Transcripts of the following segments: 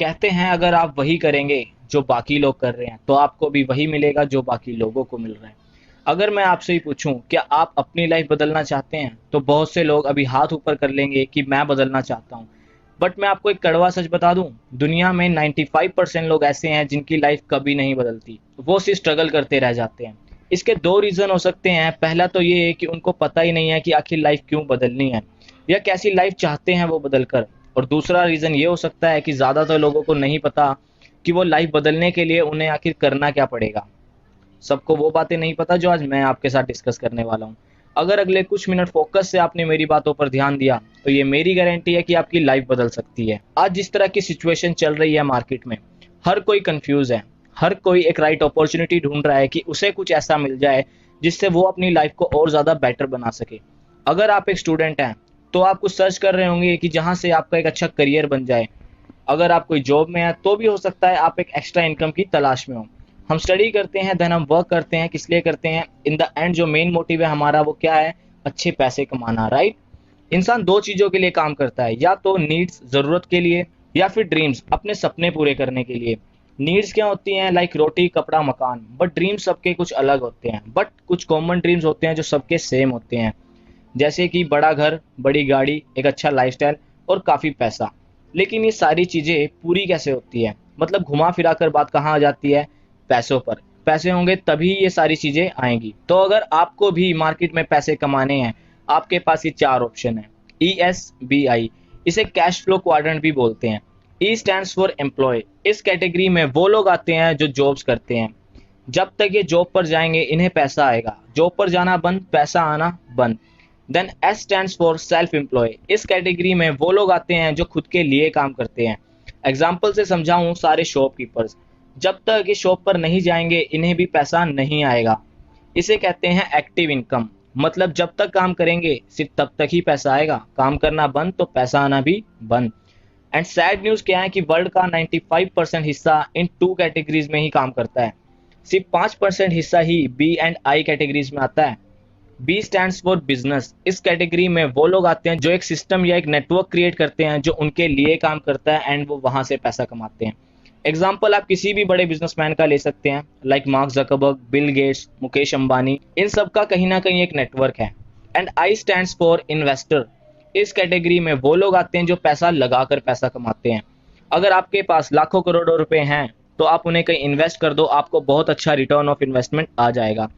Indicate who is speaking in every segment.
Speaker 1: कहते हैं अगर आप वही करेंगे जो बाकी लोग कर रहे हैं तो आपको भी वही मिलेगा जो बाकी लोगों को मिल रहा है। अगर मैं आपसे ही पूछूं क्या आप अपनी लाइफ बदलना चाहते हैं तो बहुत से लोग अभी हाथ ऊपर कर लेंगे कि मैं बदलना चाहता हूं। बट मैं आपको एक कड़वा सच बता दूं, दुनिया में 95% लोग ऐसे हैं जिनकी लाइफ कभी नहीं बदलती, वो सिर्फ स्ट्रगल करते रह जाते हैं। इसके दो रीजन हो सकते हैं। पहला तो ये है कि उनको पता ही नहीं है कि आखिर लाइफ क्यों बदलनी है या कैसी लाइफ चाहते हैं वो बदलकर। और दूसरा रीजन ये हो सकता है कि ज्यादातर लोगों को नहीं पता कि वो लाइफ बदलने के लिए उन्हें आखिर करना क्या पड़ेगा। सबको वो बातें नहीं पता जो आज मैं आपके साथ डिस्कस करने वाला हूँ। अगर अगले कुछ मिनट फोकस से आपने मेरी बातों पर ध्यान दिया तो ये मेरी गारंटी है कि आपकी लाइफ बदल सकती है। आज जिस तरह की सिचुएशन चल रही है मार्केट में, हर कोई कंफ्यूज है, हर कोई एक राइट अपॉर्चुनिटी ढूंढ रहा है कि उसे कुछ ऐसा मिल जाए जिससे वो अपनी लाइफ को और ज्यादा बेटर बना सके। अगर आप एक स्टूडेंट हैं तो आप कुछ सर्च कर रहे होंगे कि जहां से आपका एक अच्छा करियर बन जाए। अगर आप कोई जॉब में हैं तो भी हो सकता है आप एक एक्स्ट्रा इनकम की तलाश में हो। हम स्टडी करते हैं, देन हम वर्क करते हैं, किस लिए करते हैं? इन द एंड जो मेन मोटिव है हमारा वो क्या है? अच्छे पैसे कमाना, राइट? इंसान दो चीजों के लिए काम करता है, या तो नीड्स जरूरत के लिए या फिर ड्रीम्स अपने सपने पूरे करने के लिए। नीड्स क्या होती हैं? लाइक रोटी कपड़ा मकान। बट ड्रीम्स सबके कुछ अलग होते हैं, बट कुछ कॉमन ड्रीम्स होते हैं जो सबके सेम होते हैं, जैसे कि बड़ा घर, बड़ी गाड़ी, एक अच्छा लाइफस्टाइल और काफी पैसा। लेकिन ये सारी चीजें पूरी कैसे होती है? मतलब घुमा फिरा कर बात कहाँ आ जाती है? पैसों पर। पैसे होंगे तभी ये सारी चीजें आएंगी। तो अगर आपको भी मार्केट में पैसे कमाने हैं, आपके पास ये चार ऑप्शन है। ESBI, इसे कैश फ्लो क्वाड्रेंट भी बोलते हैं। E stands for employ. इस कैटेगरी में वो लोग आते हैं जो जॉब्स करते हैं। जब तक ये जॉब पर जाएंगे इन्हें पैसा आएगा, जॉब पर जाना बंद, पैसा आना बंद। Then S stands for self employ. इस कैटेगरी में वो लोग आते हैं जो खुद के लिए काम करते हैं। एग्जाम्पल से समझाऊं, सारे शॉपकीपर्स। जब तक ये शॉप पर नहीं जाएंगे इन्हें भी पैसा नहीं आएगा। इसे कहते हैं एक्टिव इनकम। मतलब जब तक काम करेंगे सिर्फ तब तक ही पैसा आएगा, काम करना बंद तो पैसा आना भी बंद। एंड सैड न्यूज क्या है कि वर्ल्ड का 95% हिस्सा इन टू कैटेगरीज में ही काम करता है। सिर्फ 5% हिस्सा ही B एंड I कैटेगरीज में आता है। B stands for business. इस कैटेगरी में वो लोग आते हैं जो एक सिस्टम या एक नेटवर्क क्रिएट करते हैं जो उनके लिए काम करता है एंड वो वहां से पैसा कमाते हैं। एग्जाम्पल आप किसी भी बड़े बिजनेसमैन का ले सकते हैं, like Mark Zuckerberg, Bill Gates, Mukesh Ambani. इन सब का कहीं ना कहीं एक नेटवर्क है। And I stands for investor. इस कैटेगरी में वो लोग आते हैं जो पैसा लगाकर पैसा कमाते हैं। अगर आपके पास लाखों करोड़ों रुपए हैं तो आप उन्हें कहीं इन्वेस्ट कर दो, आपको बहुत अच्छा रिटर्न ऑफ इन्वेस्टमेंट आ जाएगा।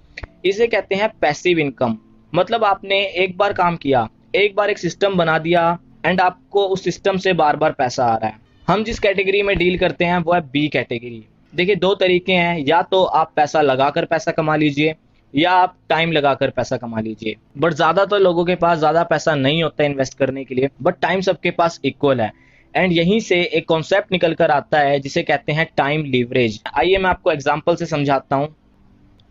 Speaker 1: इसे कहते हैं पैसिव इनकम। मतलब आपने एक बार काम किया, एक बार एक सिस्टम बना दिया एंड आपको उस सिस्टम से बार बार पैसा आ रहा है। हम जिस कैटेगरी में डील करते हैं वो है B कैटेगरी। देखिए दो तरीके हैं, या तो आप पैसा लगाकर पैसा कमा लीजिए या आप टाइम लगाकर पैसा कमा लीजिए। बट ज्यादातर लोगों के पास ज्यादा पैसा नहीं होता इन्वेस्ट करने के लिए, बट टाइम सबके पास इक्वल है। एंड यहीं से एक कॉन्सेप्ट निकल कर आता है जिसे कहते हैं टाइम लीवरेज। आइए मैं आपको एग्जाम्पल से समझाता हूँ।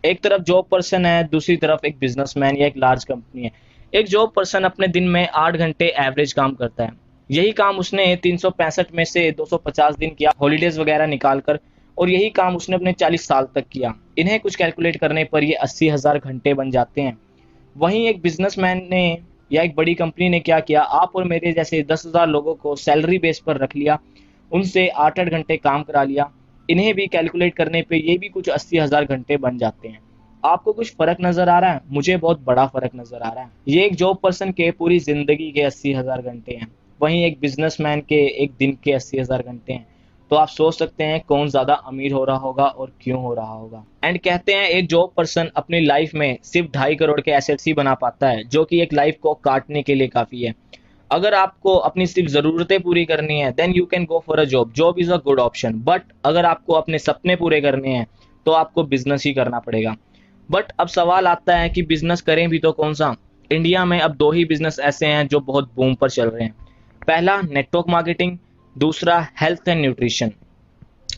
Speaker 1: एक तरफ जॉब पर्सन है, दूसरी तरफ एक बिजनेसमैन या एक लार्ज कंपनी है। एक जॉब पर्सन अपने दिन में 8 घंटे एवरेज काम करता है। यही काम उसने 365 में से 250 दिन किया हॉलीडेज वगैरह निकाल कर, और यही काम उसने अपने 40 साल तक किया। इन्हें कुछ कैलकुलेट करने पर ये 80,000 घंटे बन जाते हैं। वहीं एक बिजनेसमैन ने या एक बड़ी कंपनी ने क्या किया, आप और मेरे जैसे 10,000 लोगों को सैलरी बेस पर रख लिया, उनसे 8-8 घंटे काम करा लिया। इन्हें भी कैलकुलेट करने पे ये भी कुछ 80,000 घंटे बन जाते हैं। आपको कुछ फर्क नजर आ रहा है? मुझे बहुत बड़ा फर्क नजर आ रहा है। ये एक जॉब पर्सन के पूरी जिंदगी के 80,000 घंटे हैं, वहीं एक बिजनेसमैन के एक दिन के 80,000 घंटे हैं। तो आप सोच सकते हैं कौन ज्यादा अमीर हो रहा होगा और क्यों हो रहा होगा। एंड कहते हैं एक जॉब पर्सन अपनी लाइफ में सिर्फ 2.5 करोड़ के एसेट्स ही बना पाता है, जो कि एक लाइफ को काटने के लिए काफी है। अगर आपको अपनी सिर्फ जरूरतें पूरी करनी है then you can go for a job. Job is a good option. But अगर आपको अपने सपने पूरे करने हैं तो आपको बिजनेस ही करना पड़ेगा। बट अब सवाल आता है कि बिजनेस करें भी तो कौन सा? इंडिया में अब 2 ही बिजनेस ऐसे हैं जो बहुत बूम पर चल रहे हैं। पहला नेटवर्क मार्केटिंग, दूसरा हेल्थ एंड न्यूट्रिशन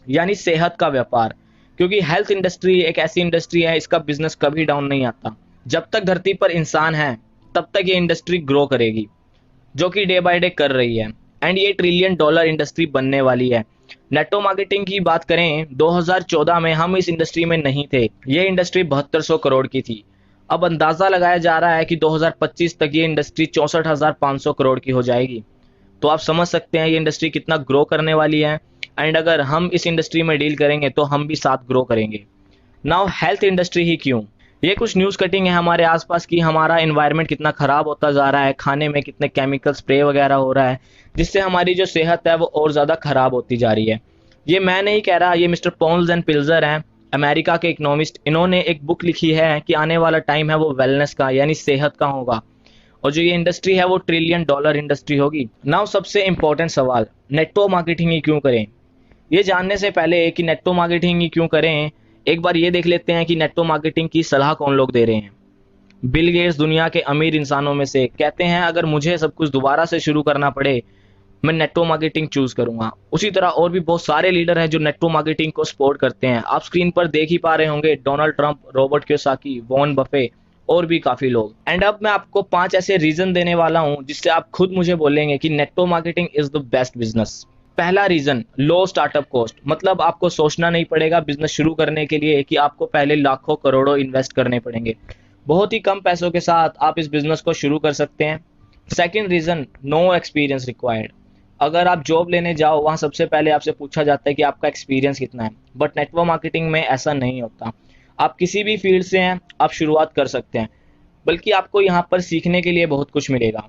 Speaker 1: यानी सेहत का व्यापार। क्योंकि हेल्थ इंडस्ट्री एक ऐसी इंडस्ट्री है, इसका बिजनेस कभी डाउन नहीं आता। जब तक धरती पर इंसान है तब तक ये इंडस्ट्री ग्रो करेगी, जो कि डे बाय डे कर रही है। एंड ये $1 ट्रिलियन इंडस्ट्री बनने वाली है। नेटवर्क मार्केटिंग की बात करें, 2014 में हम इस इंडस्ट्री में नहीं थे। ये इंडस्ट्री 7200 करोड़ की थी। अब अंदाजा लगाया जा रहा है कि 2025 तक ये इंडस्ट्री 64,500 करोड़ की हो जाएगी। तो आप समझ सकते हैं ये इंडस्ट्री कितना ग्रो करने वाली है। एंड अगर हम इस इंडस्ट्री में डील करेंगे तो हम भी साथ ग्रो करेंगे। नाउ हेल्थ इंडस्ट्री ही क्यों? ये कुछ न्यूज़ कटिंग है हमारे आसपास कि हमारा एनवायरनमेंट कितना ख़राब होता जा रहा है, खाने में कितने केमिकल स्प्रे वगैरह हो रहा है, जिससे हमारी जो सेहत है वो और ज़्यादा ख़राब होती जा रही है। ये मैं नहीं कह रहा, ये मिस्टर पॉन्स एंड पिल्जर हैं, अमेरिका के इकोनॉमिस्ट। इन्होंने एक बुक लिखी है कि आने वाला टाइम है वो वेलनेस का यानी सेहत का होगा, और जो ये इंडस्ट्री है वो $1 ट्रिलियन इंडस्ट्री होगी। नाउ सबसे इंपॉर्टेंट सवाल, नेटवर्क मार्केटिंग ही क्यों करें? ये जानने से पहले कि नेटवर्क मार्केटिंग ही क्यों करें, एक बार ये देख लेते हैं कि नेटवर्क मार्केटिंग की सलाह कौन लोग दे रहे हैं। बिल गेट्स दुनिया के अमीर इंसानों में से कहते हैं अगर मुझे सब कुछ दोबारा से शुरू करना पड़े मैं नेटवर्क मार्केटिंग चूज करूंगा। उसी तरह और भी बहुत सारे लीडर हैं जो नेटवर्क मार्केटिंग को सपोर्ट करते हैं। आप स्क्रीन पर देख ही पा रहे होंगे, Donald Trump, Robert Kiyosaki, Warren Buffett और भी काफी लोग। एंड अब मैं आपको 5 ऐसे रीजन देने वाला हूं जिससे आप खुद मुझे बोलेंगे कि network marketing is the best business. पहला रीजन, लो स्टार्टअप कॉस्ट, मतलब आपको सोचना नहीं पड़ेगा बिजनेस शुरू करने के लिए कि आपको पहले लाखों करोड़ों इन्वेस्ट करने पड़ेंगे। बहुत ही कम पैसों के साथ आप इस बिजनेस को शुरू कर सकते हैं। Second reason, no experience required. अगर आप जॉब लेने जाओ वहां सबसे पहले आपसे पूछा जाता है कि आपका एक्सपीरियंस कितना है, बट नेटवर्क मार्केटिंग में ऐसा नहीं होता। आप किसी भी फील्ड से हैं, आप शुरुआत कर सकते हैं, बल्कि आपको यहाँ पर सीखने के लिए बहुत कुछ मिलेगा।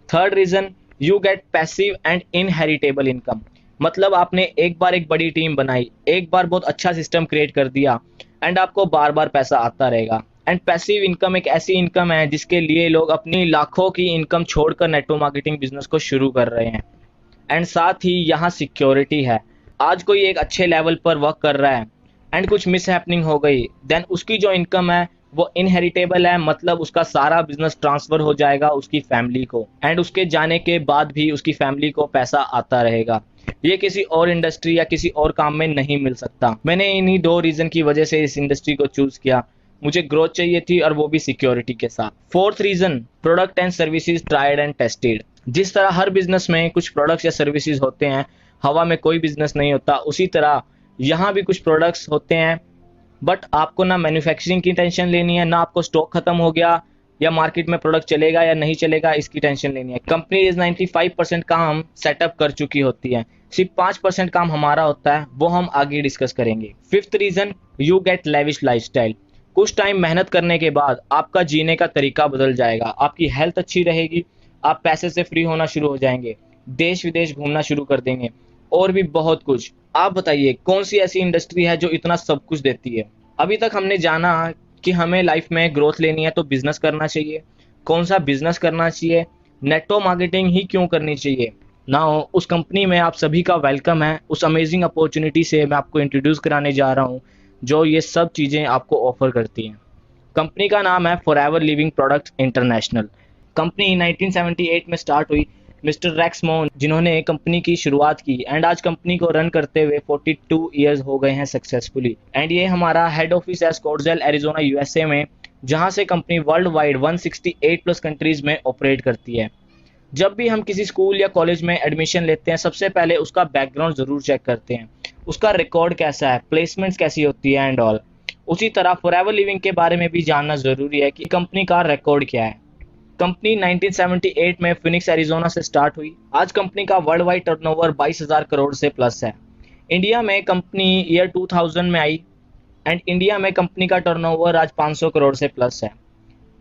Speaker 1: Third reason, you get passive and inheritable income, मतलब आपने एक बार एक बड़ी टीम बनाई, एक बार बहुत अच्छा सिस्टम क्रिएट कर दिया एंड आपको बार बार पैसा आता रहेगा। एंड पैसिव इनकम एक ऐसी इनकम है जिसके लिए लोग अपनी लाखों की इनकम छोड़कर नेटवर्क मार्केटिंग बिजनेस को शुरू कर रहे हैं। एंड साथ ही यहाँ सिक्योरिटी है। आज कोई एक अच्छे लेवल पर वर्क कर रहा है एंड कुछ मिस हैपनिंग हो गई, देन उसकी जो इनकम है वो इनहेरिटेबल है, मतलब उसका सारा बिजनेस ट्रांसफर हो जाएगा उसकी फैमिली को एंड उसके जाने के बाद भी उसकी फैमिली को पैसा आता रहेगा। ये किसी और इंडस्ट्री या किसी और काम में नहीं मिल सकता। मैंने इन्हीं 2 रीजन की वजह से इस इंडस्ट्री को चूज किया। मुझे ग्रोथ चाहिए थी और वो भी सिक्योरिटी के साथ। Fourth reason, product and services tried and tested. जिस तरह हर बिजनेस में कुछ प्रोडक्ट्स या सर्विसेज होते हैं, हवा में कोई बिजनेस नहीं होता, उसी तरह यहाँ भी कुछ प्रोडक्ट्स होते हैं, बट आपको ना मैन्युफैक्चरिंग की टेंशन लेनी है, ना आपको स्टॉक खत्म हो गया या मार्केट में प्रोडक्ट चलेगा या नहीं चलेगा इसकी टेंशन लेनी है। कंपनी इस 95% काम सेटअप कर चुकी होती है, सिर्फ 5% काम हमारा होता है, वो हम आगे डिस्कस करेंगे। Fifth reason, you get lavish lifestyle. कुछ टाइम मेहनत करने के बाद आपका जीने का तरीका बदल जाएगा, आपकी हेल्थ अच्छी रहेगी, आप पैसे से फ्री होना शुरू हो जाएंगे, देश विदेश घूमना शुरू कर देंगे और भी बहुत कुछ। आप बताइए कौन सी ऐसी इंडस्ट्री है जो इतना सब कुछ देती है? अभी तक हमने जाना कि हमें लाइफ में ग्रोथ लेनी है तो बिजनेस करना चाहिए। कौन सा बिजनेस करना चाहिए? नेटवर्क मार्केटिंग ही क्यों करनी चाहिए? नाउ उस कंपनी में आप सभी का वेलकम है। उस अमेजिंग अपॉर्चुनिटी से मैं आपको इंट्रोड्यूस कराने जा रहा हूँ जो ये सब चीज़ें आपको ऑफर करती हैं। कंपनी का नाम है forever living products international. Company 1978 में स्टार्ट हुई। मिस्टर रेक्स मोन जिन्होंने कंपनी की शुरुआत की एंड आज कंपनी को रन करते हुए 42 इयर्स हो गए हैं सक्सेसफुली। एंड ये हमारा हेड ऑफिस है स्कॉट्सडेल एरिजोना यूएसए में, जहां से company world wide 168 plus countries में ऑपरेट करती है। जब भी हम किसी स्कूल या कॉलेज में एडमिशन लेते हैं सबसे पहले उसका बैकग्राउंड जरूर चेक करते हैं, उसका रिकॉर्ड कैसा है, प्लेसमेंट्स कैसी होती है एंड ऑल। उसी तरह फॉरएवर लिविंग के बारे में भी जानना जरूरी है कि कंपनी का रिकॉर्ड क्या है। कंपनी 1978 में फिनिक्स एरिजोना से स्टार्ट हुई। आज कंपनी का वर्ल्ड वाइड टर्नओवर 22,000 करोड़ से प्लस है। इंडिया में कंपनी ईयर 2000 में आई एंड इंडिया में कंपनी का टर्नओवर आज 500 करोड़ से प्लस है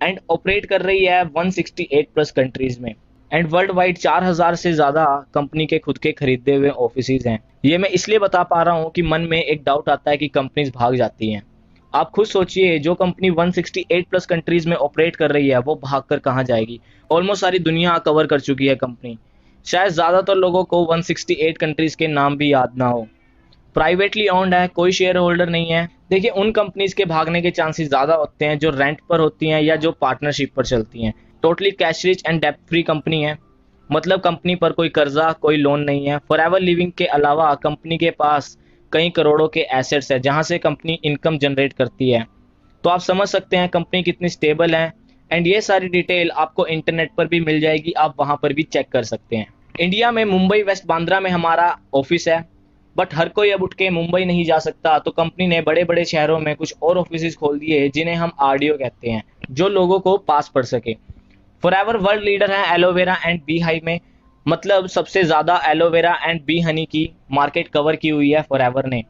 Speaker 1: एंड ऑपरेट कर रही है 168 प्लस कंट्रीज में एंड वर्ल्ड वाइड 4000 से ज्यादा कंपनी के खुद के खरीदे हुए ऑफिसेज हैं। ये मैं इसलिए बता पा रहा हूँ कि मन में एक डाउट आता है कि कंपनीज भाग जाती हैं। आप खुद सोचिए, जो कंपनी 168 प्लस कंट्रीज में ऑपरेट कर रही है वो भागकर कहाँ जाएगी? ऑलमोस्ट सारी दुनिया कवर कर चुकी है कंपनी। शायद ज्यादातर लोगों को 168 कंट्रीज के नाम भी याद ना हो। प्राइवेटली ओन्ड है, कोई शेयर होल्डर नहीं है। देखिए, उन कंपनीज के भागने के चांसेस ज्यादा होते हैं जो रेंट पर होती हैं या जो पार्टनरशिप पर चलती हैं। टोटली कैश रिच एंड डेब्ट फ्री कंपनी है, मतलब कंपनी पर कोई कर्जा कोई लोन नहीं है। फॉरएवर लिविंग के अलावा कंपनी के पास कई करोड़ों के एसेट्स है जहां से कंपनी इनकम जनरेट करती है। तो आप समझ सकते हैं कंपनी कितनी स्टेबल है एंड ये सारी डिटेल आपको इंटरनेट पर भी मिल जाएगी, आप वहां पर भी चेक कर सकते हैं। इंडिया में मुंबई वेस्ट बांद्रा में हमारा ऑफिस है, बट हर कोई अब उठ के मुंबई नहीं जा सकता, तो कंपनी ने बड़े बड़े शहरों में कुछ और ऑफिस खोल दिए जिन्हें हम आरडीओ कहते हैं, जो लोगों को पास पड़ सके। फॉरएवर वर्ल्ड लीडर है एलोवेरा एंड बी हाइव में, मतलब सबसे ज़्यादा एलोवेरा एंड बी हनी की मार्केट कवर की हुई है फॉरएवर ने।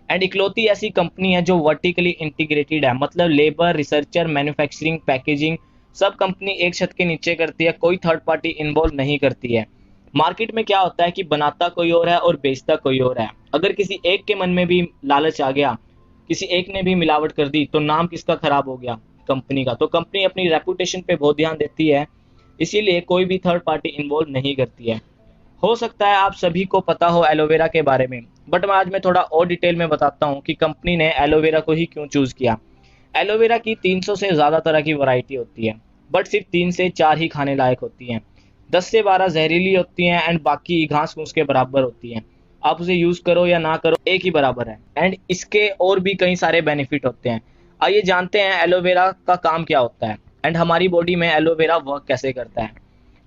Speaker 1: एंड इकलौती ऐसी कंपनी है जो वर्टिकली इंटीग्रेटेड है, मतलब लेबर, रिसर्चर, मैन्युफैक्चरिंग, पैकेजिंग सब कंपनी एक छत के नीचे करती है, कोई थर्ड पार्टी इन्वॉल्व नहीं करती है। मार्केट में क्या होता है कि बनाता कोई और है और बेचता कोई और है। अगर किसी एक के मन में भी लालच आ गया, किसी एक ने भी मिलावट कर दी, तो नाम किसका खराब हो गया? कंपनी का। तो कंपनी अपनी रेपुटेशन पे बहुत ध्यान देती है, इसीलिए कोई भी थर्ड पार्टी इन्वॉल्व नहीं करती है। हो सकता है आप सभी को पता हो एलोवेरा के बारे में, बट मैं थोड़ा और डिटेल में बताता हूँ कि कंपनी ने एलोवेरा को ही क्यों चूज किया। एलोवेरा की 300 से ज़्यादा तरह की वैरायटी होती है, बट सिर्फ 3 से 4 ही खाने लायक होती हैं। 10 से 12 जहरीली होती हैं एंड बाकी घास फूस के बराबर होती हैं। आप उसे यूज़ करो या ना करो एक ही बराबर है। एंड इसके और भी कई सारे बेनिफिट होते हैं। आइए जानते हैं एलोवेरा का काम क्या होता है एंड हमारी बॉडी में एलोवेरा वर्क कैसे करता है।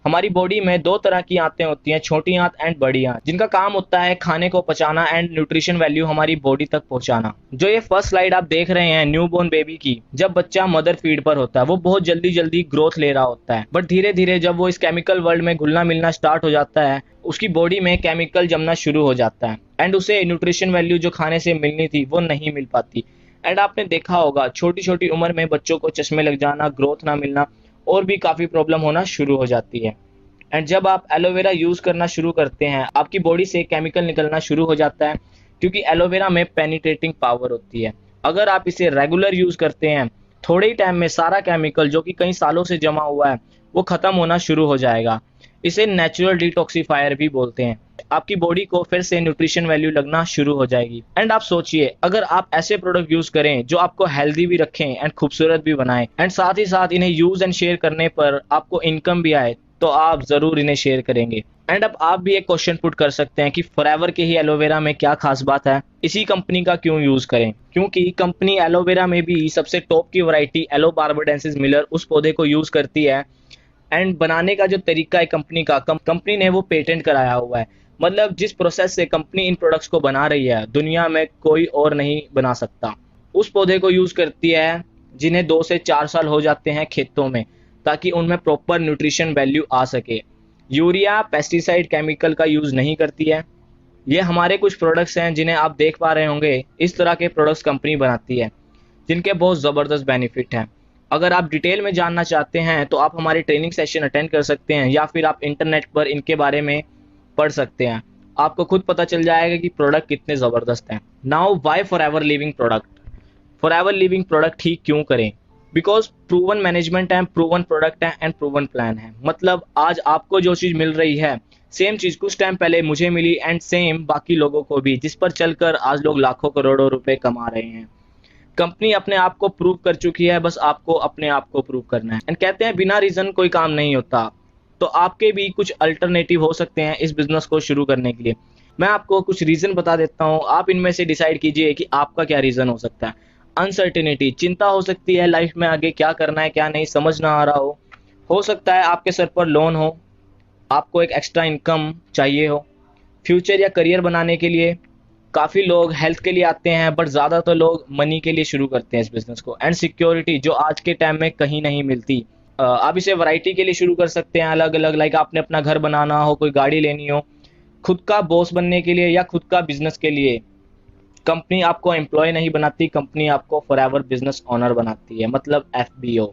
Speaker 1: हमारी बॉडी में दो तरह की आंतें होती हैं, छोटी आंत एंड बड़ी आंत, जिनका काम होता है खाने को पचाना एंड न्यूट्रिशन वैल्यू हमारी बॉडी तक पहुंचाना। जो ये फर्स्ट स्लाइड आप देख रहे हैं न्यूबॉर्न बेबी की, जब बच्चा मदर फीड पर होता है वो बहुत जल्दी जल्दी ग्रोथ ले रहा होता है, बट धीरे धीरे जब वो इस केमिकल वर्ल्ड में घुलना मिलना स्टार्ट हो जाता है, उसकी बॉडी में केमिकल जमना शुरू हो जाता है एंड उसे न्यूट्रिशन वैल्यू जो खाने से मिलनी थी वो नहीं मिल पाती। एंड आपने देखा होगा छोटी छोटी उम्र में बच्चों को चश्मे लग जाना, ग्रोथ ना मिलना और भी काफी प्रॉब्लम होना शुरू हो जाती है। एंड जब आप एलोवेरा यूज करना शुरू करते हैं, आपकी बॉडी से केमिकल निकलना शुरू हो जाता है, क्योंकि एलोवेरा में पेनिट्रेटिंग पावर होती है। अगर आप इसे रेगुलर यूज करते हैं, थोड़े ही टाइम में सारा केमिकल जो कि कई सालों से जमा हुआ है वो खत्म होना शुरू हो जाएगा। इसे नेचुरल डिटॉक्सिफायर भी बोलते हैं। आपकी बॉडी को फिर से न्यूट्रिशन वैल्यू लगना शुरू हो जाएगी। एंड आप सोचिए, अगर आप ऐसे प्रोडक्ट यूज करें जो आपको हेल्दी भी रखें एंड खूबसूरत भी बनाएं एंड साथ ही साथ इन्हें यूज एंड शेयर करने पर आपको इनकम भी आए, तो आप जरूर इन्हें शेयर करेंगे। एंड अब आप भी एक क्वेश्चन पुट कर सकते हैं कि फॉरएवर के ही एलोवेरा में क्या खास बात है, इसी कंपनी का क्यों यूज करें? क्योंकि कंपनी एलोवेरा में भी सबसे टॉप की वैरायटी एलोबार्बाडेंसिस मिलर उस पौधे को यूज करती है। एंड बनाने का जो तरीका है कंपनी का, कंपनी ने वो पेटेंट कराया हुआ है। मतलब जिस प्रोसेस से कंपनी इन प्रोडक्ट्स को बना रही है, दुनिया में कोई और नहीं बना सकता। उस पौधे को यूज करती है जिन्हें 2 से 4 साल हो जाते हैं खेतों में, ताकि उनमें प्रॉपर न्यूट्रिशन वैल्यू आ सके। यूरिया, पेस्टिसाइड, केमिकल का यूज नहीं करती है। ये हमारे कुछ प्रोडक्ट्स हैं जिन्हें आप देख पा रहे होंगे। इस तरह के प्रोडक्ट्स कंपनी बनाती है जिनके बहुत ज़बरदस्त बेनिफिट हैं। अगर आप डिटेल में जानना चाहते हैं तो आप हमारे ट्रेनिंग सेशन अटेंड कर सकते हैं, या फिर आप इंटरनेट पर इनके बारे में पढ़ सकते हैं। आपको खुद पता चल जाएगा कि प्रोडक्ट कितने ज़बरदस्त हैं। Now why Forever Living product? Forever Living product ही क्यों करें? बिकॉज प्रूवन मैनेजमेंट है, प्रूवन प्रोडक्ट है एंड प्रूवन प्लान है। मतलब आज आपको जो चीज़ मिल रही है, सेम चीज़ कुछ टाइम पहले मुझे मिली एंड सेम बाकी लोगों को भी, जिस पर चलकर आज लोग लाखों करोड़ों रुपए कमा रहे हैं। कंपनी अपने आप को प्रूव कर चुकी है, बस आपको अपने आप को प्रूव करना है। एंड कहते हैं बिना रीज़न कोई काम नहीं होता, तो आपके भी कुछ अल्टरनेटिव हो सकते हैं इस बिजनेस को शुरू करने के लिए। मैं आपको कुछ रीज़न बता देता हूँ, आप इनमें से डिसाइड कीजिए कि आपका क्या रीज़न हो सकता है। अनसर्टेनिटी, चिंता हो सकती है लाइफ में आगे क्या करना है क्या नहीं समझ ना आ रहा हो सकता है आपके सर पर लोन हो, आपको एक एक्स्ट्रा इनकम चाहिए हो। फ्यूचर या करियर बनाने के लिए काफ़ी लोग हेल्थ के लिए आते हैं, बट ज़्यादातर लोग मनी के लिए शुरू करते हैं इस बिज़नेस को। एंड सिक्योरिटी जो आज के टाइम में कहीं नहीं मिलती। आप इसे वैरायटी के लिए शुरू कर सकते हैं अलग अलग, लाइक आपने अपना घर बनाना हो, कोई गाड़ी लेनी हो, खुद का बॉस बनने के लिए या खुद का बिजनेस के लिए। कंपनी आपको एम्प्लॉय नहीं बनाती, कंपनी आपको फॉरएवर बिजनेस ओनर बनाती है, मतलब FBO।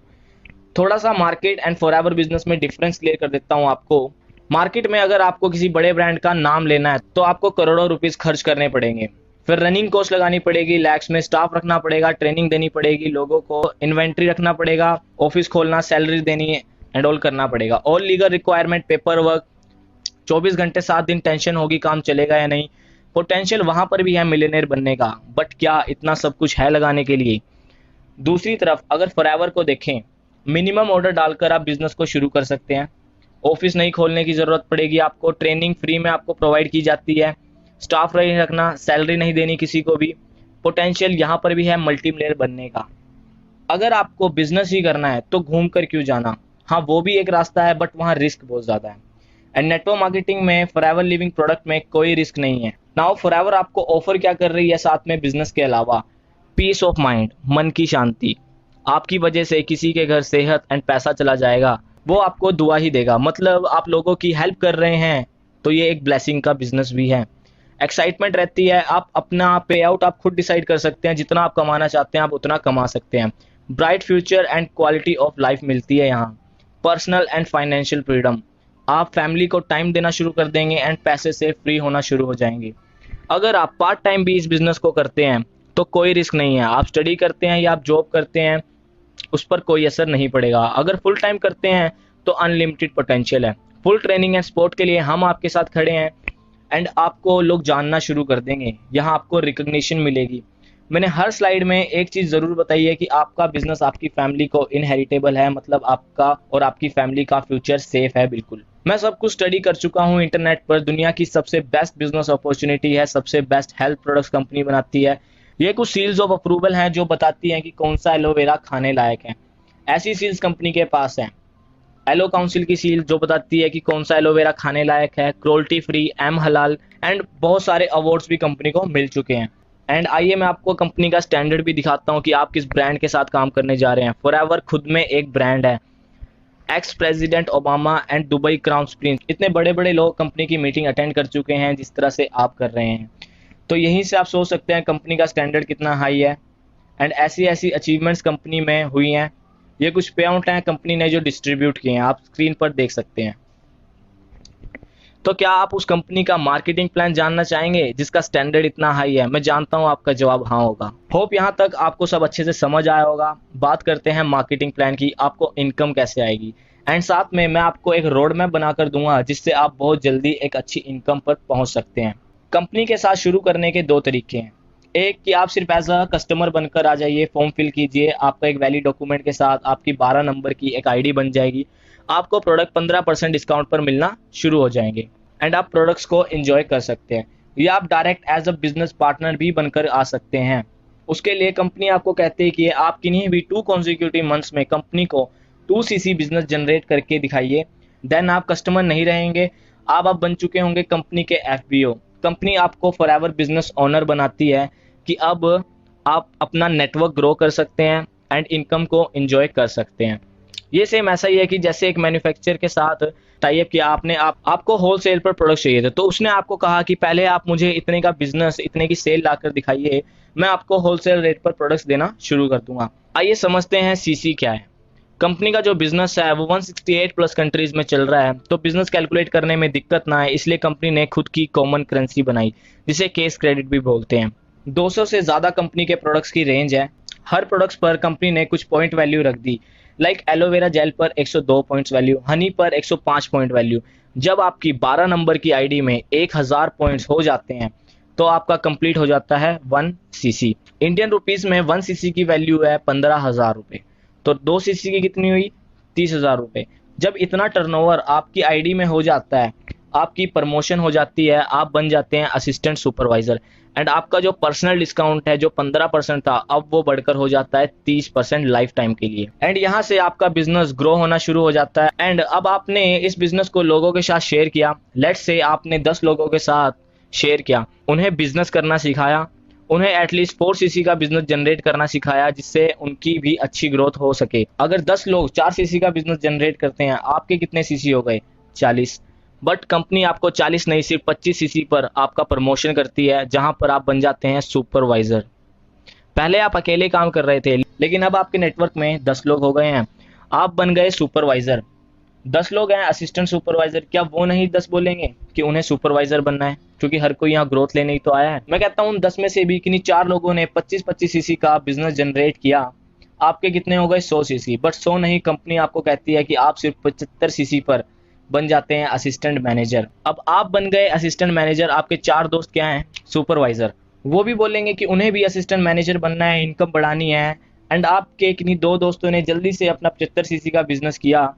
Speaker 1: थोड़ा सा मार्केट एंड फॉरएवर बिजनेस में डिफरेंस क्लियर कर देता हूँ आपको। मार्केट में अगर आपको किसी बड़े ब्रांड का नाम लेना है तो आपको करोड़ों रुपीस खर्च करने पड़ेंगे, फिर रनिंग कॉस्ट लगानी पड़ेगी, लैक्स में स्टाफ रखना पड़ेगा, ट्रेनिंग देनी पड़ेगी, लोगों को इन्वेंट्री रखना पड़ेगा, ऑफिस खोलना, सैलरी देनी है एंड ऑल करना पड़ेगा। All legal requirement, paper work, 24 घंटे 7 दिन टेंशन होगी काम चलेगा या नहीं। पोटेंशियल वहां पर भी है मिलियनेयर बनने का, बट क्या इतना सब कुछ है लगाने के लिए? दूसरी तरफ अगर फॉरएवर को देखें, मिनिमम ऑर्डर डालकर आप बिजनेस को शुरू कर सकते हैं। ऑफिस नहीं खोलने की जरूरत पड़ेगी आपको, ट्रेनिंग फ्री में आपको प्रोवाइड की जाती है, स्टाफ नहीं रखना, सैलरी नहीं देनी किसी को भी। पोटेंशियल यहाँ पर भी है मल्टीमिलियनर बनने का। अगर आपको बिजनेस ही करना है तो घूम कर क्यों जाना? हाँ, वो भी एक रास्ता है, बट वहाँ रिस्क बहुत ज़्यादा है। एंड नेटवर्क मार्केटिंग में फॉरएवर लिविंग प्रोडक्ट में कोई रिस्क नहीं है। नाउ फॉरएवर आपको ऑफर क्या कर रही है साथ में बिजनेस के अलावा? पीस ऑफ माइंड, मन की शांति। आपकी वजह से किसी के घर सेहत एंड पैसा चला जाएगा, वो आपको दुआ ही देगा। मतलब आप लोगों की हेल्प कर रहे हैं तो ये एक ब्लेसिंग का बिजनेस भी है। एक्साइटमेंट रहती है, आप अपना पे आउट आप खुद डिसाइड कर सकते हैं, जितना आप कमाना चाहते हैं आप उतना कमा सकते हैं। Bright future and quality of life मिलती है यहाँ। पर्सनल एंड फाइनेंशियल फ्रीडम, आप फैमिली को टाइम देना शुरू कर देंगे एंड पैसे से फ्री होना शुरू हो जाएंगे। अगर आप पार्ट टाइम भी इस बिजनेस को करते हैं तो कोई रिस्क नहीं है, आप स्टडी करते हैं या आप जॉब करते हैं उस पर कोई असर नहीं पड़ेगा। अगर फुल टाइम करते हैं तो अनलिमिटेड पोटेंशियल है। फुल ट्रेनिंग एंड सपोर्ट के लिए हम आपके साथ खड़े हैं एंड आपको लोग जानना शुरू कर देंगे, यहाँ आपको रिकग्निशन मिलेगी। मैंने हर स्लाइड में एक चीज़ ज़रूर बताई है कि आपका बिजनेस आपकी फैमिली को इनहेरिटेबल है, मतलब आपका और आपकी फैमिली का फ्यूचर सेफ है। बिल्कुल मैं सब कुछ स्टडी कर चुका हूँ इंटरनेट पर, दुनिया की सबसे बेस्ट बिजनेस अपॉर्चुनिटी है, सबसे बेस्ट हेल्थ प्रोडक्ट्स कंपनी बनाती है। ये कुछ सील्स ऑफ अप्रूवल हैं जो बताती हैं कि कौन सा एलोवेरा खाने लायक है। ऐसी सील्स कंपनी के पास हैं। एलो काउंसिल की सील जो बताती है कि कौन सा एलोवेरा खाने लायक है, क्रोल्टी फ्री, एम हलाल एंड बहुत सारे अवार्ड्स भी कंपनी को मिल चुके हैं। एंड आइए मैं आपको कंपनी का स्टैंडर्ड भी दिखाता हूँ कि आप किस ब्रांड के साथ काम करने जा रहे हैं। फॉरएवर खुद में एक ब्रांड है। Ex president Obama and Dubai crown Prince, इतने बड़े बड़े लोग कंपनी की मीटिंग अटेंड कर चुके हैं जिस तरह से आप कर रहे हैं। तो यहीं से आप सोच सकते हैं कंपनी का स्टैंडर्ड कितना हाई है। एंड ऐसी ऐसी अचीवमेंट्स कंपनी में हुई हैं। ये कुछ पे आउट हैं कंपनी ने जो डिस्ट्रीब्यूट किए हैं, आप स्क्रीन पर देख सकते हैं। तो क्या आप उस कंपनी का मार्केटिंग प्लान जानना चाहेंगे जिसका स्टैंडर्ड इतना हाई है? मैं जानता हूं आपका जवाब हाँ होगा। होप यहां तक आपको सब अच्छे से समझ आया होगा। बात करते हैं मार्केटिंग प्लान की, आपको इनकम कैसे आएगी। एंड साथ में मैं आपको एक रोड मैप बनाकर दूंगा जिससे आप बहुत जल्दी एक अच्छी इनकम पर पहुंच सकते हैं। कंपनी के साथ शुरू करने के दो तरीके हैं। एक कि आप सिर्फ एज अ कस्टमर बनकर आ जाइए, फॉर्म फिल कीजिए, आपका एक वैलिड डॉक्यूमेंट के साथ आपकी 12 नंबर की एक आईडी बन जाएगी, आपको प्रोडक्ट 15% डिस्काउंट पर मिलना शुरू हो जाएंगे एंड आप प्रोडक्ट्स को एंजॉय कर सकते हैं। या आप direct as a business partner भी बनकर आ सकते हैं। उसके लिए कंपनी आपको कहती है कि आप किन्हीं भी 2 कॉन्जिक्यूटिव मंथ्स में कंपनी को 2cc बिजनेस जनरेट करके दिखाइए। देन आप कस्टमर नहीं रहेंगे, आप बन चुके होंगे कंपनी के FBO। कंपनी आपको फॉरएवर बिजनेस ओनर बनाती है कि अब आप अपना नेटवर्क ग्रो कर सकते हैं एंड इनकम को एंजॉय कर सकते हैं। ये सेम ऐसा ही है कि जैसे एक मैन्युफैक्चरर के साथ टाई अप किया आपने, आपको होलसेल पर प्रोडक्ट चाहिए थे, तो उसने आपको कहा कि पहले आप मुझे इतने का बिजनेस, इतने की सेल लाकर दिखाइए, मैं आपको होलसेल रेट पर प्रोडक्ट्स देना शुरू कर दूंगा। आइए समझते हैं CC क्या है। कंपनी का जो बिजनेस है वो 168 प्लस कंट्रीज में चल रहा है, तो बिजनेस कैलकुलेट करने में दिक्कत ना है इसलिए कंपनी ने खुद की कॉमन करेंसी बनाई जिसे केस क्रेडिट भी बोलते हैं। 200 से ज़्यादा कंपनी के प्रोडक्ट्स की रेंज है। हर प्रोडक्ट्स पर कंपनी ने कुछ पॉइंट वैल्यू रख दी, लाइक एलोवेरा जेल पर 102 पॉइंट्स वैल्यू, हनी पर 105 पॉइंट वैल्यू। जब आपकी 12 नंबर की आईडी में 1000 पॉइंट्स हो जाते हैं तो आपका कंप्लीट हो जाता है 1cc। इंडियन रुपीस में 1cc की वैल्यू है 15,000 रुपये, तो 2cc की कितनी हुई? 30,000 रुपये। जब इतना टर्नओवर आपकी आईडी में हो जाता है, आपकी प्रमोशन हो जाती है, आप बन जाते हैं असिस्टेंट सुपरवाइजर एंड आपका जो पर्सनल डिस्काउंट है जो 15% था अब वो बढ़कर हो जाता है 30% लाइफ टाइम के लिए। एंड यहाँ से आपका बिजनेस ग्रो होना शुरू हो जाता है। एंड अब आपने इस बिजनेस को लोगों के साथ शेयर किया। लेट्स से आपने 10 लोगों के साथ शेयर किया, उन्हें बिजनेस करना सिखाया, उन्हें एटलीस्ट 4cc का बिजनेस जनरेट करना सिखाया जिससे उनकी भी अच्छी ग्रोथ हो सके। अगर 10 लोग 4cc का बिजनेस जनरेट करते हैं, आपके कितने cc हो गए? 40। बट कंपनी आपको 40 नहीं सिर्फ 25cc पर आपका प्रमोशन करती है जहां पर आप बन जाते हैं सुपरवाइजर। पहले आप अकेले काम कर रहे थे लेकिन अब आपके नेटवर्क में 10 लोग हो गए हैं, आप बन गए सुपरवाइजर। 10 लोग हैं असिस्टेंट सुपरवाइजर, क्या वो नहीं 10 बोलेंगे कि उन्हें सुपरवाइजर बनना है? क्योंकि हर कोई यहाँ ग्रोथ लेने ही तो आया है। मैं कहता हूँ 10 में से भी किन्हीं 4 लोगों ने 25-25cc का बिजनेस जनरेट किया, आपके कितने हो गए? 100cc। बट 100 नहीं, कंपनी आपको कहती है कि आप सिर्फ 75cc पर बन जाते हैं असिस्टेंट मैनेजर। अब आप बन गए असिस्टेंट मैनेजर, आपके 4 दोस्त क्या हैं? सुपरवाइजर। वो भी बोलेंगे कि उन्हें भी असिस्टेंट मैनेजर बनना है, इनकम बढ़ानी है। एंड आपके किन्हीं 2 दोस्तों ने जल्दी से अपना 75cc का बिजनेस किया,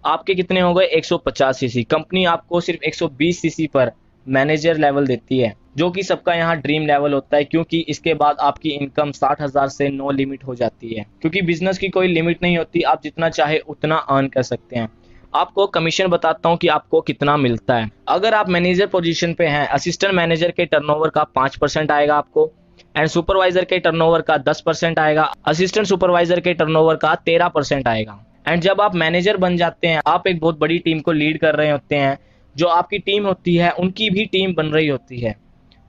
Speaker 1: आपके कितने हो गए? 150cc। कंपनी आपको सिर्फ 120cc पर मैनेजर लेवल देती है जो कि सबका यहाँ ड्रीम लेवल होता है, क्योंकि इसके बाद आपकी इनकम 60,000 से नो लिमिट हो जाती है। क्योंकि बिजनेस की कोई लिमिट नहीं होती, आप जितना चाहे उतना अर्न कर सकते हैं। आपको कमीशन बताता हूं कि आपको कितना मिलता है। अगर आप मैनेजर पोजीशन पे हैं, असिस्टेंट मैनेजर के टर्नओवर का 5% आएगा आपको एंड सुपरवाइजर के टर्नओवर का 10% आएगा, असिस्टेंट सुपरवाइजर के टर्नओवर का 13% आएगा। एंड जब आप मैनेजर बन जाते हैं, आप एक बहुत बड़ी टीम को लीड कर रहे होते हैं, जो आपकी टीम होती है उनकी भी टीम बन रही होती है।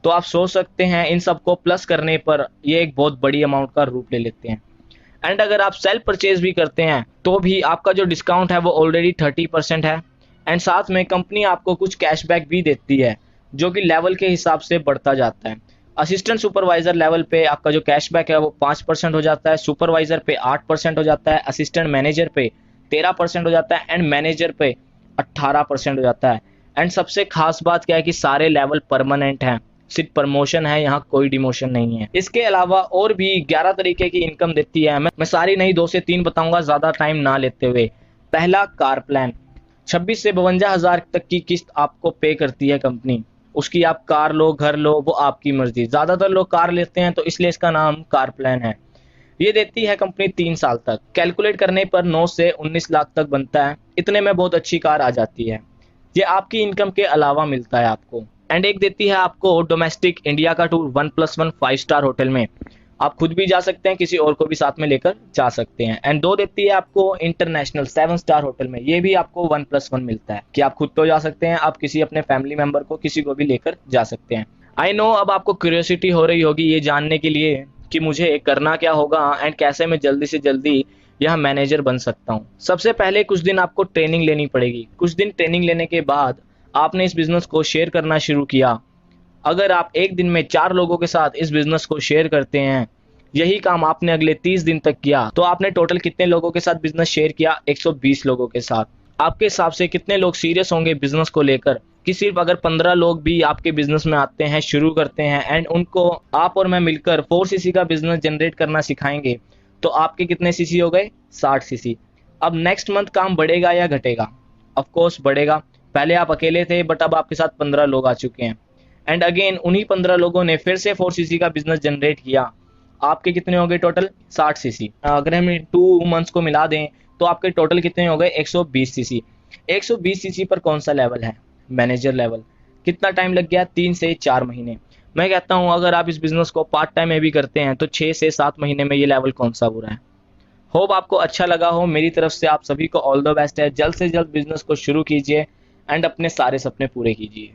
Speaker 1: तो आप सोच सकते हैं इन सबको प्लस करने पर ये एक बहुत बड़ी अमाउंट का रूप ले लेते हैं। एंड अगर आप सेल्फ परचेज भी करते हैं तो भी आपका जो डिस्काउंट है वो ऑलरेडी 30% है। एंड साथ में कंपनी आपको कुछ कैशबैक भी देती है जो कि लेवल के हिसाब से बढ़ता जाता है। असिस्टेंट सुपरवाइजर लेवल पे आपका जो कैशबैक है वो 5% हो जाता है, सुपरवाइजर पे 8% हो जाता है, असिस्टेंट मैनेजर पे 13% हो जाता है एंड मैनेजर पे 18% हो जाता है। एंड सबसे खास बात क्या है कि सारे लेवल परमानेंट हैं, सिर्फ प्रमोशन है, यहाँ कोई डिमोशन नहीं है। इसके अलावा और भी 11 तरीके की इनकम देती है। मैं सारी नहीं 2 से 3 बताऊंगा ज़्यादा टाइम ना लेते हुए। पहला, कार प्लान। 26 से 52 हज़ार तक की किस्त आपको पे करती है कंपनी। उसकी आप कार लो, घर लो, वो आपकी मर्जी। ज़्यादातर लोग कार लेते हैं तो इसलिए इसका नाम कार प्लान है। ये देती है कंपनी 3 साल तक। कैलकुलेट करने पर 9 से 19 लाख तक बनता है। इतने में बहुत अच्छी कार आ जाती है। ये आपकी इनकम के अलावा मिलता है आपको। एंड एक देती है आपको डोमेस्टिक इंडिया का टूर 1+1 5 स्टार होटल में। आप खुद भी जा सकते हैं, किसी और को भी साथ में लेकर जा सकते हैं। एंड 2 देती है आपको इंटरनेशनल 7 स्टार होटल में। ये भी आपको 1+1 मिलता है कि आप खुद तो जा सकते हैं, आप किसी अपने फैमिली मेंबर को, किसी को भी लेकर जा सकते हैं। आई नो अब आपको क्यूरियोसिटी हो रही होगी ये जानने के लिए कि मुझे करना क्या होगा एंड कैसे मैं जल्दी से जल्दी यह मैनेजर बन सकता हूँ। सबसे पहले कुछ दिन आपको ट्रेनिंग लेनी पड़ेगी। कुछ दिन ट्रेनिंग लेने के बाद आपने इस बिजनेस को शेयर करना शुरू किया। अगर आप एक दिन में 4 लोगों के साथ इस बिजनेस को शेयर करते हैं, यही काम आपने अगले 30 दिन तक किया, तो आपने टोटल कितने लोगों के साथ बिजनेस शेयर किया? 120 लोगों के साथ। आपके हिसाब से कितने लोग सीरियस होंगे बिजनेस को लेकर कि सिर्फ अगर 15 लोग भी आपके बिजनेस में आते हैं, शुरू करते हैं एंड उनको आप और मैं मिलकर 4 सीसी का बिजनेस जनरेट करना सिखाएंगे, तो आपके कितने सीसी हो गए? 60 सीसी। अब नेक्स्ट मंथ काम बढ़ेगा या घटेगा? ऑफ कोर्स बढ़ेगा। पहले आप अकेले थे बट अब आपके साथ 15 लोग आ चुके हैं। एंड अगेन उन्हीं 15 लोगों ने फिर से 4 सीसी का बिजनेस जनरेट किया। आपके कितने हो गए टोटल? 60 सीसी। अगर हम 2 मंथ्स को मिला दें तो आपके टोटल कितने हो गए? 120 सीसी। 120 सीसी पर कौन सा लेवल है? Manager level. कितना टाइम लग गया? 3 से 4 महीने। मैं कहता हूं अगर आप इस बिजनेस को पार्ट टाइम में भी करते हैं तो 6 से 7 महीने में ये लेवल कौन सा बुरा है। होप आपको अच्छा लगा हो। मेरी तरफ से आप सभी को ऑल द बेस्ट है। जल्द से जल्द बिजनेस को शुरू कीजिए एंड अपने सारे सपने पूरे कीजिए।